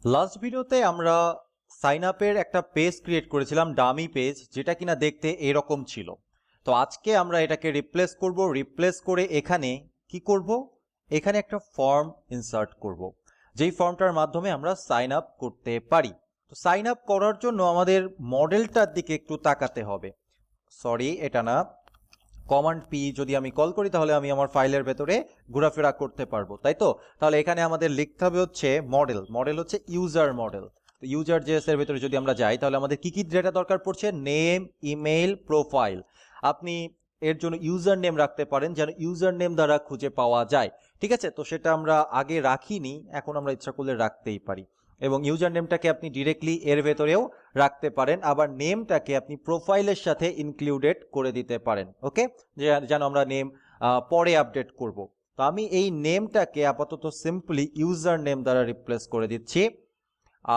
Last ভিডিওতে আমরা sign আপের একটা পেজ ক্রিয়েট করেছিলাম, ডামি পেজ, যেটা কিনা দেখতে এরকম ছিল। তো আজকে আমরা এটাকে রিপ্লেস করে এখানে কি করব, এখানে একটা ফর্ম ইনসার্ট করব, যেই ফর্মটার মাধ্যমে আমরা সাইন আপ করতে পারি। তো সাইন আপ করার জন্য আমাদের মডেলটার দিকে একটু তাকাতে হবে। সরি, এটা না, কমান্ড পি যদি আমি কল করি তাহলে আমি আমার ফাইলের ভেতরে ঘোরাফেরা করতে পারবো, তাই তো? তাহলে এখানে আমাদের লিখতে হবে হচ্ছে মডেল হচ্ছে ইউজার মডেল। তো ইউজার জেএস এর ভেতরে যদি আমরা যাই তাহলে আমাদের কি কি ডেটা দরকার পড়ছে? Name, email, profile. আপনি এর জন্য ইউজার নেম রাখতে পারেন যেন ইউজার নেম দ্বারা খুঁজে পাওয়া যায়, ঠিক আছে? তো সেটা আমরা আগে রাখিনি, এখন আমরা ইচ্ছা করলে রাখতেই পারি। এবং ইউজার নেমটাকে আপনি ডিরেক্টলি এর ভেতরেও রাখতে পারেন, আবার নেমটাকে আপনি প্রোফাইলের সাথে ইনক্লুডেড করে দিতে পারেন, ওকে? যেন আমরা নেম পরে আপডেট করব। তো আমি এই নেমটাকে আপাতত সিম্পলি ইউজার নেম দ্বারা রিপ্লেস করে দিচ্ছি,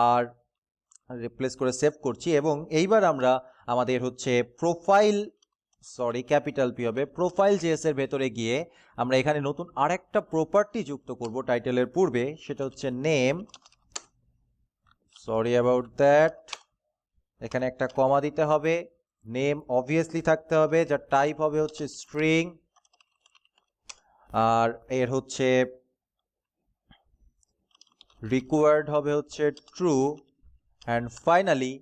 আর রিপ্লেস করে সেভ করছি। এবং এইবার আমরা আমাদের হচ্ছে ক্যাপিটাল পি হবে, প্রোফাইল জেএস এর ভেতরে গিয়ে আমরা এখানে নতুন আরেকটা প্রপার্টি যুক্ত করব টাইটেলের পূর্বে, সেটা হচ্ছে নেম। সরি অ্যাবাউট দ্যাট, এখানে একটা কমা দিতে হবে। নেম অবভিয়াসলি থাকতে হবে, যার টাইপ হবে হচ্ছে স্ট্রিং, আর এর হচ্ছে রিকোয়ার্ড হবে হচ্ছে ট্রু, অ্যান্ড ফাইনালি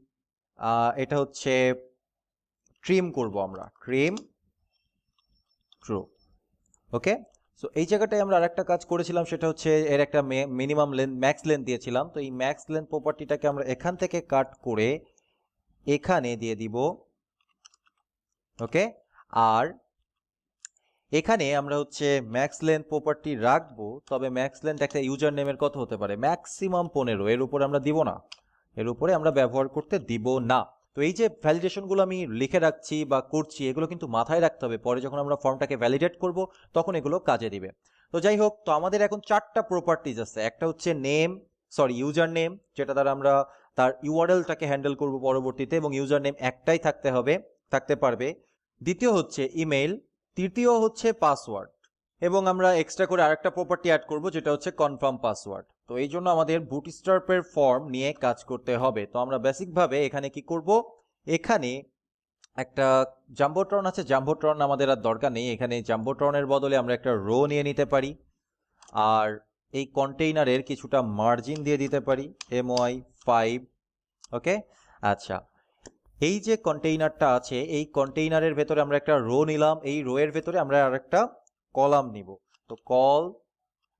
এটা হচ্ছে ট্রিম করব আমরা, ট্রিম ট্রু, ওকে? সো এই জায়গাটায় আমরা আরেকটা কাজ করেছিলাম, সেটা হচ্ছে এর একটা মিনিমাম লেন্থ, ম্যাক্স লেন্থ দিয়েছিলাম। তো এই ম্যাক্স লেন্থ প্রপার্টিটাকে আমরা এখান থেকে কাট করে এখানে দিয়ে দিব, ওকে? আর এখানে আমরা হচ্ছে ম্যাক্স লেন্থ প্রপার্টি রাখবো, তবে ম্যাক্স লেন্থ একটা ইউজার নেমের কত হতে পারে? ম্যাক্সিমাম 15, এর উপরে আমরা দিব না, এর উপরে আমরা ব্যবহার করতে দিব না। তো এই যে ভ্যালিডেশনগুলো আমি লিখে রাখছি বা করছি, এগুলো কিন্তু মাথায় রাখতে হবে, পরে যখন আমরা ফর্মটাকে ভ্যালিডেট করব তখন এগুলো কাজে দিবে। তো যাই হোক, তো আমাদের এখন 4টা প্রপার্টিজ আছে। একটা হচ্ছে ইউজার নেম, যেটা দ্বারা আমরা তার ইউআরএলটাকে হ্যান্ডেল করব পরবর্তীতে, এবং ইউজার নেম একটাই থাকতে পারবে। দ্বিতীয় হচ্ছে ইমেইল, তৃতীয় হচ্ছে পাসওয়ার্ড, এবং আমরা এক্সট্রা করে আরেকটা প্রপার্টি অ্যাড করব, যেটা হচ্ছে কনফার্ম পাসওয়ার্ড। তো এই জন্য আমাদের বুটস্ট্র্যাপের ফর্ম নিয়ে কাজ করতে হবে। তো আমরা বেসিকভাবে এখানে কি করব, এখানে একটা জাম্বোট্রন আছে, জাম্বোট্রন আমাদের আর দরকার নেই। এখানে জাম্বোট্রনের বদলে আমরা একটা রো নিয়ে নিতে পারি, আর এই কন্টেইনারের কিছুটা মার্জিন দিয়ে দিতে পারি, MY5, ওকে? আচ্ছা, এই যে কন্টেইনারটা আছে, এই কন্টেইনারের ভেতরে আমরা একটা রো নিলাম, এই রো এর ভেতরে আমরা আরেকটা কলাম নিব। তো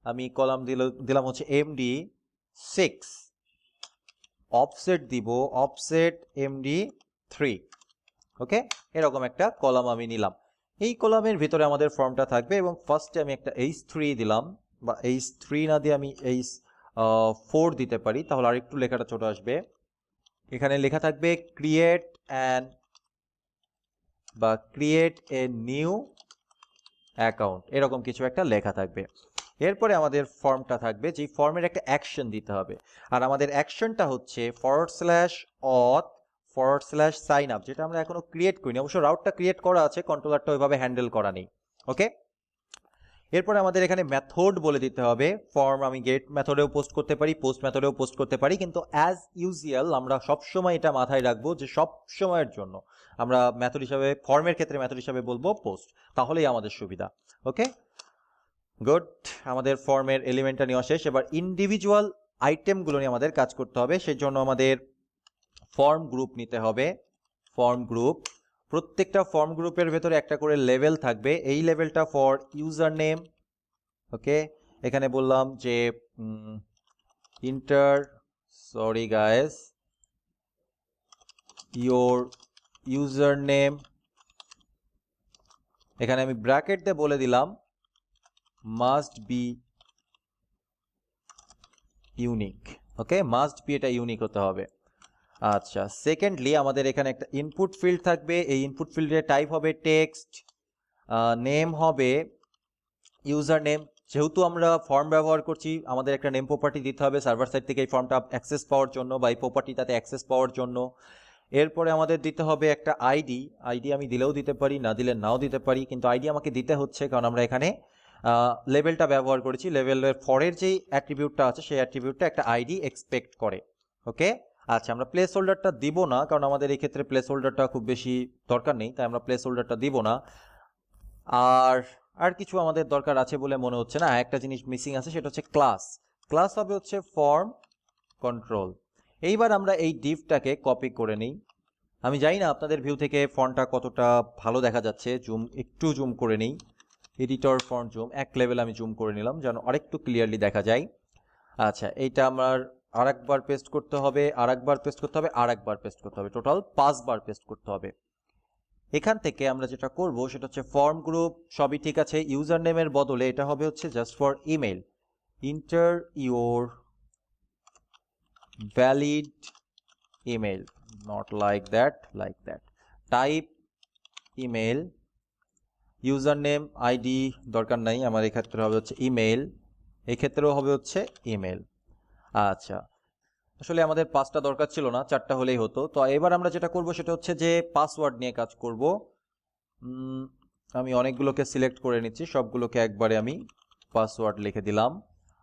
আমি কলাম দিলাম হচ্ছে MD6, অফসেট দিব অফসেট MD3, ওকে? এরকম একটা কলাম আমি নিলাম। এই কলামের ভিতরে আমাদের ফর্মটা থাকবে, এবং ফার্স্টে আমি একটা H3 দিলাম, বা H3 না দিয়ে আমি H4 দিতে পারি, তাহলে আরেকটু লেখাটা ছোট আসবে। এখানে লেখা থাকবে ক্রিয়েট এ নিউ অ্যাকাউন্ট, এরকম কিছু একটা লেখা থাকবে। এরপরে আমাদের ফর্মটা থাকবে, যে ফর্মের একটা অ্যাকশন দিতে হবে, আর আমাদের অ্যাকশনটা হচ্ছে /auth/signup, যেটা আমরা এখনো ক্রিয়েট করিনি। অবশ্য রাউটটা ক্রিয়েট করা আছে, কন্ট্রোলারটা ওইভাবে হ্যান্ডেল করা নেই, ওকে? এরপরে আমাদের এখানে মেথড বলে দিতে হবে। ফর্ম আমি গেট মেথডেও পোস্ট করতে পারি, পোস্ট মেথডেও পোস্ট করতে পারি, কিন্তু অ্যাজ ইউজুয়াল আমরা সবসময় এটা মাথায় রাখবো যে সব সময়ের জন্য আমরা মেথড হিসাবে, ফর্মের ক্ষেত্রে মেথড হিসাবে বলবো পোস্ট, তাহলেই আমাদের সুবিধা, ওকে? গুড, আমাদের ফর্মের এলিমেন্টটা নেওয়া শেষ। এবার ইন্ডিভিজুয়াল আইটেমগুলো নিয়ে আমাদের কাজ করতে হবে। সেই জন্য আমাদের ফর্ম গ্রুপ নিতে হবে। ফর্ম গ্রুপ, প্রত্যেকটা ফর্ম গ্রুপের ভেতরে একটা করে লেভেল থাকবে। এই লেভেলটা ফর ইউজার নেম, ওকে? এখানে বললাম যে ইয়োর ইউজার নেম, এখানে আমি ব্র্যাকেট দিয়ে বলে দিলাম must be unique, okay? Must be, এটা ইউনিক হতে হবে। আচ্ছা, সেকেন্ডলি আমাদের এখানে একটা ইনপুট ফিল্ড থাকবে। এই ইনপুট ফিল্ডের টাইপ হবে টেক্সট, নেম হবে ইউজার নেম। যেহেতু আমরা ফর্ম ব্যবহার করছি, আমাদের একটা নেম প্রপার্টি দিতে হবে সার্ভার সাইড থেকে এই ফর্মটা অ্যাক্সেস পাওয়ার জন্য, বা এই প্রপার্টিটাতে অ্যাক্সেস পাওয়ার জন্য। এরপরে আমাদের দিতে হবে একটা আইডি আমি দিলেও দিতে পারি, না দিলে নাও দিতে পারি, কিন্তু আইডি আমাকে দিতে হচ্ছে কারণ আমরা এখানে লেভেলটা ব্যবহার করেছি। লেভেলের ফরের যেই অ্যাট্রিবিউটটা আছে সেই অ্যাট্রিবিউটটা একটা আইডি এক্সপেক্ট করে। ওকে, আচ্ছা আমরা প্লেস হোল্ডারটা দিব না, কারণ আমাদের এই ক্ষেত্রে প্লেস হোল্ডারটা খুব বেশি দরকার নেই, তাই আমরা প্লেস হোল্ডারটা দিব না। আর কিছু আমাদের দরকার আছে বলে মনে হচ্ছে না। একটা জিনিস মিসিং আছে, সেটা হচ্ছে ক্লাস। ক্লাস হবে হচ্ছে ফর্ম কন্ট্রোল। এইবার আমরা এই ডিভটাকে কপি করে নিই। আমি জানি না আপনাদের ভিউ থেকে ফন্টটা কতটা ভালো দেখা যাচ্ছে, একটু জুম করে নিই। এডিটর ফন্ট জুম 1 লেভেল আমি জুম করে নিলাম যেন আরেকটু ক্লিয়ারলি দেখা যায়। আচ্ছা, এইটা আমার আরেকবার পেস্ট করতে হবে, আরেকবার পেস্ট করতে হবে, আরেকবার পেস্ট করতে হবে, টোটাল 5 বার পেস্ট করতে হবে। এখান থেকে আমরা যেটা করব সেটা হচ্ছে ফর্ম গ্রুপ সবই ঠিক আছে, ইউজার নেমের বদলে এটা হবে হচ্ছে just for email, inter your valid email, not like that, like that, type email, user name ID দরকার নাই আমার, এক্ষেত্রে হবে হচ্ছে ইমেল, এক্ষেত্রেও হবে হচ্ছে ইমেল। আচ্ছা, আসলে আমাদের 5টা দরকার ছিল না, 4টা হলেই হতো। তো এবার আমরা যেটা করব সেটা হচ্ছে যে পাসওয়ার্ড নিয়ে কাজ করব। আমি অনেকগুলোকে সিলেক্ট করে নিচ্ছি, সবগুলোকে একবারে আমি পাসওয়ার্ড লিখে দিলাম।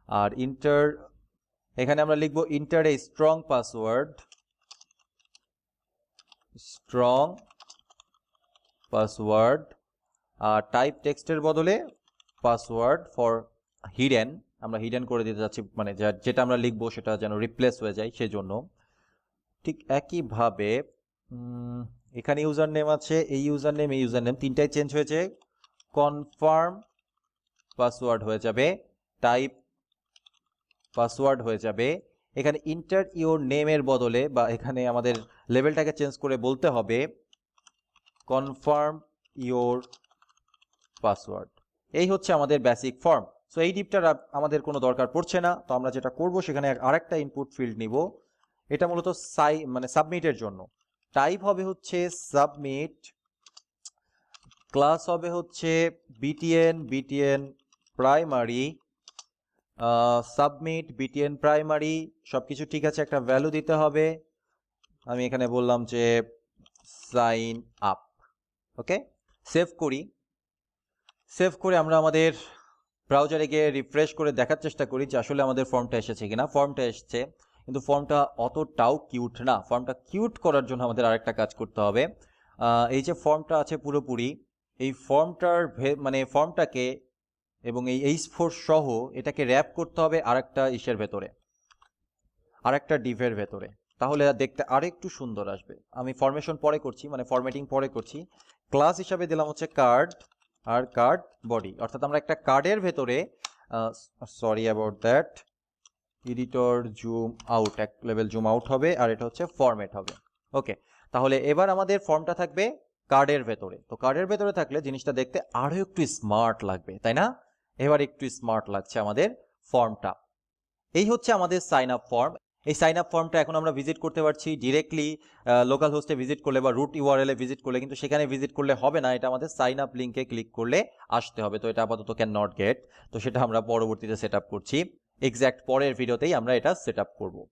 আর এখানে আমরা লিখব enter a strong password, strong password. আর টাইপ টেক্সটের বদলে পাসওয়ার্ড ফর হিডেন, আমরা হিডেন করে দিতে যাচ্ছি, মানে যেটা আমরা লিখবো সেটা যেন রিপ্লেস হয়ে যায় সেজন্য। ঠিক একইভাবে এখানে ইউজার নেম আছে, এই ইউজার নেম, এই ইউজার নেম তিনটাই চেঞ্জ হয়েছে, কনফার্ম পাসওয়ার্ড হয়ে যাবে, টাইপ পাসওয়ার্ড হয়ে যাবে। এখানে ইন্টার ইওর নেমের বদলে বা এখানে আমাদের লেভেলটাকে চেঞ্জ করে বলতে হবে কনফার্ম ইওর পাসওয়ার্ড। এই হচ্ছে আমাদের বেসিক ফর্ম। সো এই ডিপটার আমাদের কোনো দরকার পড়ছে না। তো আমরা যেটা করব সেখানে আরেকটা ইনপুট ফিল্ড নিব, এটা মূলত মানে সাবমিটের জন্য। টাইপ হবে হচ্ছে সাবমিট, ক্লাস হবে হচ্ছে BTN primary, submit BTN primary, সবকিছু ঠিক আছে, একটা ভ্যালু দিতে হবে। আমি এখানে বললাম যে সাইন আপ। ওকে, সেভ করি। সেভ করে আমরা আমাদের ব্রাউজারে গিয়ে রিফ্রেশ করে দেখার চেষ্টা করি যে আসলে আমাদের ফর্মটা এসেছে কিনা। ফর্মটা এসেছে, কিন্তু ফর্মটা অতটাও কিউট না। ফর্মটা কিউট করার জন্য আমাদের আরেকটা কাজ করতে হবে। এই যে ফর্মটা আছে পুরোপুরি, এই ফর্মটাকে এবং এই H4 সহ এটাকে র্যাপ করতে হবে আরেকটা ভেতরে, আরেকটা ডিভের ভেতরে, তাহলে দেখতে আরেকটু সুন্দর আসবে। আমি ফরমেশন পরে করছি, মানে ফরম্যাটিং পরে করছি। ক্লাস হিসাবে দিলাম হচ্ছে কার্ড আর কার্ড বডি, অর্থাৎ আমরা একটা কার্ডের ভেতরে, sorry about that, editor zoom out, 1 level zoom out হবে, আর এটা হচ্ছে ফরম্যাট হবে। ওকে, তাহলে এবার আমাদের ফর্মটা থাকবে কার্ডের ভেতরে। তো কার্ডের ভেতরে থাকলে জিনিসটা দেখতে আরো একটু স্মার্ট লাগবে, তাই না? এবার একটু স্মার্ট লাগছে আমাদের ফর্মটা। এই হচ্ছে আমাদের সাইন আপ ফর্ম। এই সাইন আপ ফর্মটা এখন আমরা ভিজিট করতে পারছি ডিরেক্টলি লোকাল হোস্টে ভিজিট করলে বা রুট ইউআরএল এ ভিজিট করলে, কিন্তু সেখানে ভিজিট করলে হবে না, এটা আমাদের সাইন আপ লিঙ্কে ক্লিক করলে আসতে হবে। তো এটা আপাতত ক্যান নট গেট, তো সেটা আমরা পরবর্তীতে সেট আপ করছি, এক্স্যাক্ট পরের ভিডিওতেই আমরা এটা সেট আপ করবো।